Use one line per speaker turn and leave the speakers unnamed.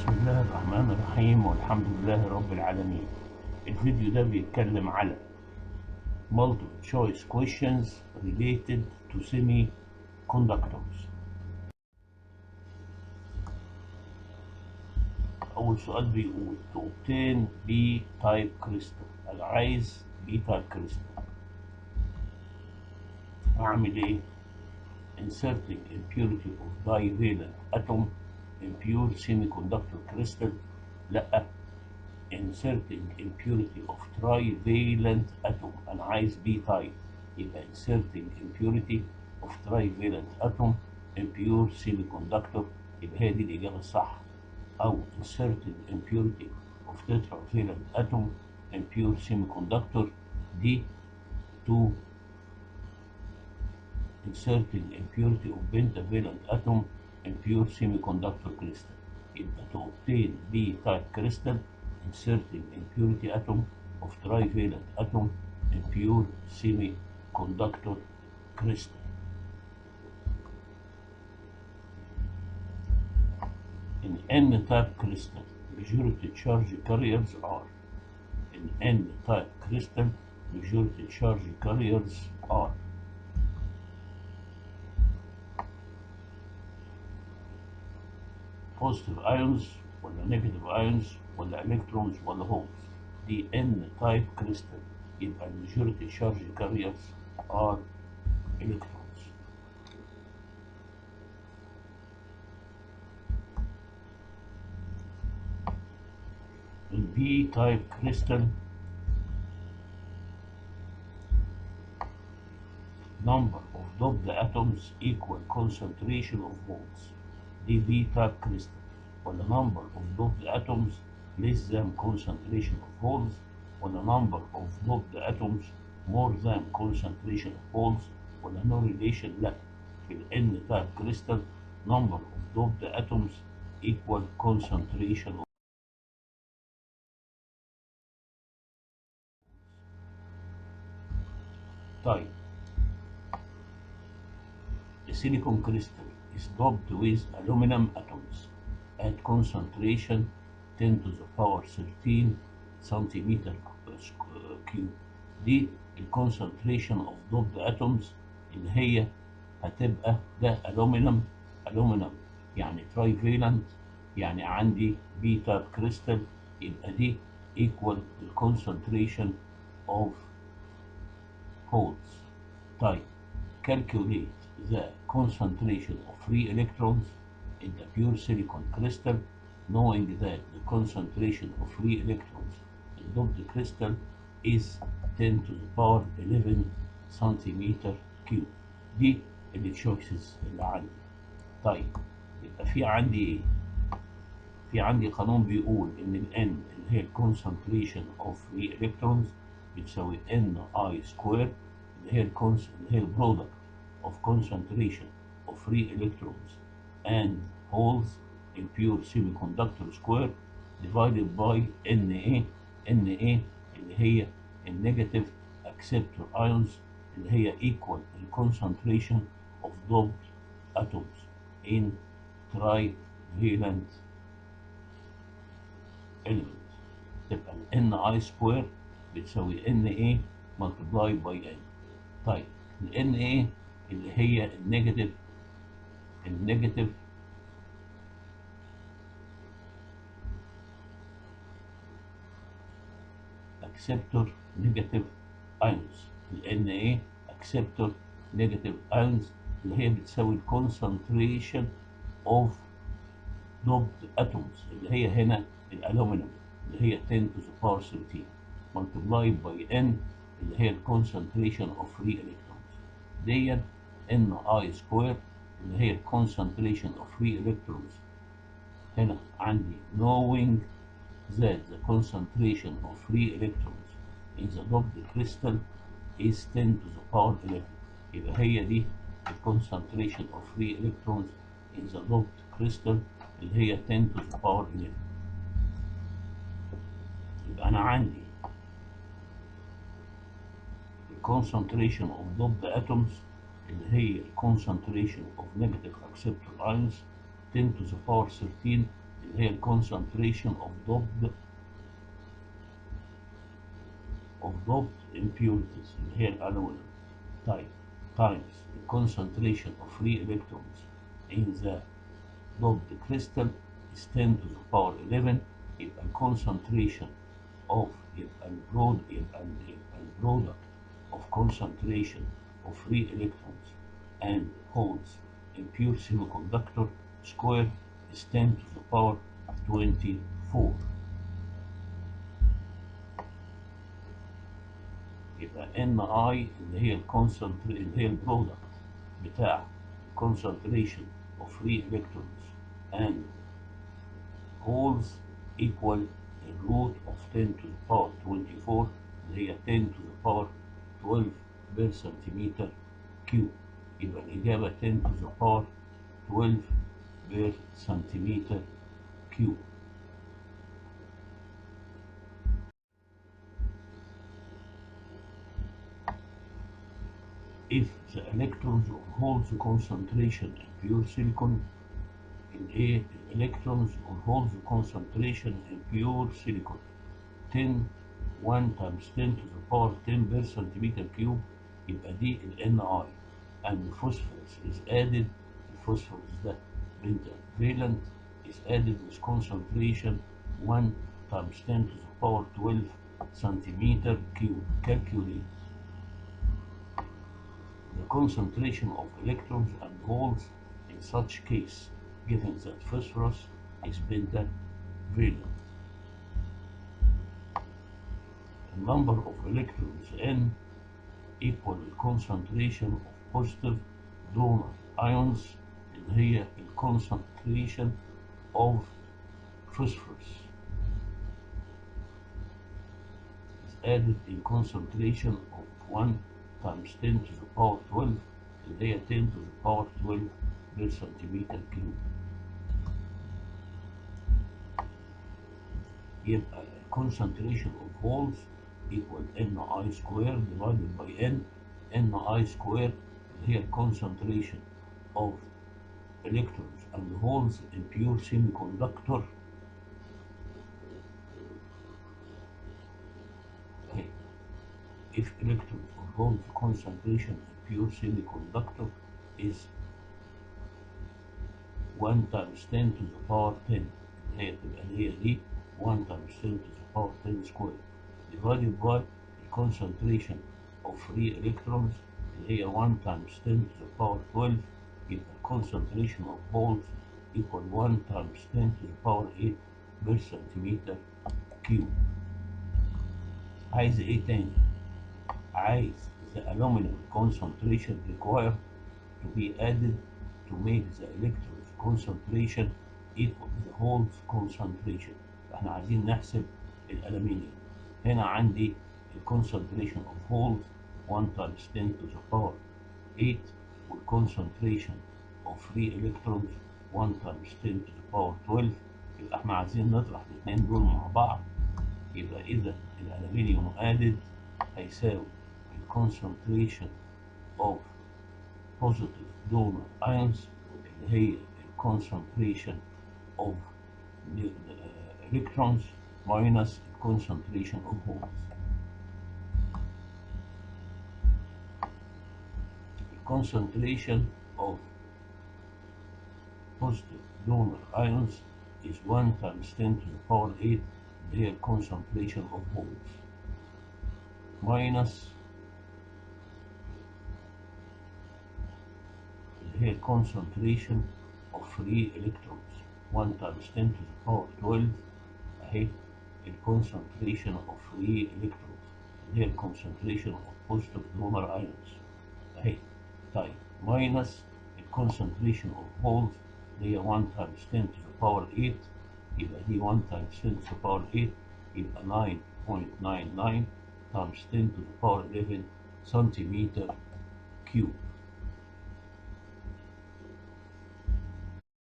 بسم الله الرحمن الرحيم والحمد لله رب العالمين. الفيديو ده بيتكلم على multiple choice questions related to semiconductors. أول سؤال بيقول to obtain B-type crystal. أنا عايز B-type crystal. أعمل إيه؟ Inserting impurity of divalent atom in pure semiconductor crystal. لأ. Inserting impurity of trivalent atom. أنا عايز B type، يبقى inserting impurity of trivalent atom in pure semiconductor، يبقى هي دي الإجابة الصح. أو inserting impurity of tetravalent atom in pure semiconductor دي to inserting impurity of pentavalent atom in pure semiconductor crystal. يبقى to obtain B type crystal inserting impurity atom of trivalent atom in pure semiconductor crystal. In N-type crystal, majority charge carriers are. In N-type crystal, majority charge carriers are positive ions ولا negative ions ولا electrons ولا holes. دي N-type crystal، يبقى الماجوريتي charge carriers are electrons. In B-type crystal, number of doped atoms equal concentration of holes. دي B-type crystal. ولا number of doped atoms less than concentration of holes، ولا number of doped atoms more than concentration of holes، ولا no relation. لا، في ال N-type crystal number of doped atoms equal concentration of. طيب the silicon crystal is doped with aluminum atoms at concentration 10 to the power 13 centimeter cube. دي الكونسنتريشن اوف doped atoms اللي هي هتبقى ده aluminum يعني trivalent، يعني عندي بيتا كريستال، يبقى دي equal the concentration of holes. طيب calculate the concentration of free electrons in the pure silicon crystal, knowing that the concentration of free electrons in doped crystal is 10 to the power 11 centimeter cube. دي التشويسز اللي عندي. طيب يبقى في عندي ايه؟ في عندي قانون بيقول ان ال N اللي هي الكونسنتريشن اوف فري الكترونز بتساوي NI سكوير، اللي هي البرودكت of concentration of free electrons and holes in pure semiconductor square divided by Na اللي هي النيجاتيف acceptor ions اللي هي equal the concentration of doped atoms in trivalent element. تبقى ال Na square بتساوي Na multiply by N. طيب ال Na اللي هي النيجاتيف acceptor negative ions، ال Na acceptor negative ions اللي هي بتساوي concentration of doped atoms اللي هي هنا الالومنيوم اللي هي 10 to the power 13 multiplied by N اللي هي concentration of free electrons. ديت Ni square اللي هي concentration of free electrons. هنا عندي knowing that the concentration of free electrons in the doped crystal is 10 to the power 11. يبقى هي دي concentration of free electrons in the doped crystal اللي هي 10 to the power 11. يبقى أنا عندي concentration of doped atoms اللي هي concentration of negative acceptor ions 10 to the power 13 اللي هي الكونسنتريشن of doped impurities اللي هي الألومنيوم type times the concentration of free electrons in the doped crystal is 10 to the power 11. يبقى concentration of يبقى البرودكت of concentration of free electrons and holes in pure semiconductor square is 10 to the power 24. يبقى NI اللي هي البرودكت بتاع concentration of free electrons and holes equal the root of 10 to the power 24 اللي هي 10 to the power 12 per centimeter cube. يبقى الإجابة 10 to the power 12 per centimeter cube. If the electrons of holes concentration in pure silicon in A electrons of holes concentration in pure silicon 1 times 10 to the power 10 per centimeter cube يبقى دي ال NI and phosphorus is added. الفوسفورس ده pentavalent is added with concentration 1 times 10 to the power 12 centimeter cube. Calculate the concentration of electrons and holes in such case given that phosphorus is pentavalent. The number of electrons N equal the concentration of positive donor ions اللي هي concentration of phosphorus is added in concentration of 1 times 10 to the power 12 اللي هي 10 to the power 12 per centimeter cube. يبقى concentration of holes equal Ni square divided by N. Ni square اللي هي concentration of electrons and holes in pure semiconductor. If electrons or holes concentration in pure semiconductor is 1 times 10 to the power 10 هي دي 1 times 10 to the power 10 square divided by the concentration of free electrons اللي هي 1 times 10 to the power 12 يبقى concentration of holes equal 1 times 10 to the power 8 per centimeter cube. عايز ايه تاني؟ عايز the aluminum concentration required to be added to make the electrons concentration equal the holes concentration. احنا عايزين نحسب الألمنيوم. هنا عندي concentration of holes 1 times 10 to the power 8 والconcentration of free electrons 1 times 10 to the power 12. يبقى احنا عايزين نطرح الاثنين دول مع بعض. يبقى إذا الألمنيوم added هيساوي concentration of positive donor ions اللي هي concentration of electrons minus concentration of holes. Concentration of positive donor ions is 1 times 10 to the power 8 اللي هي concentration of holes minus اللي هي concentration of free electrons 1 times 10 to the power 12 اهي concentration of free electrons اللي هي concentration of positive donor ions اهي. طيب minus concentration of holes اللي هي 1 times 10 to the power 8 يبقى دي 1 times 10 to the power 8 يبقى 9.99 times 10 to the power 11 centimeter cube.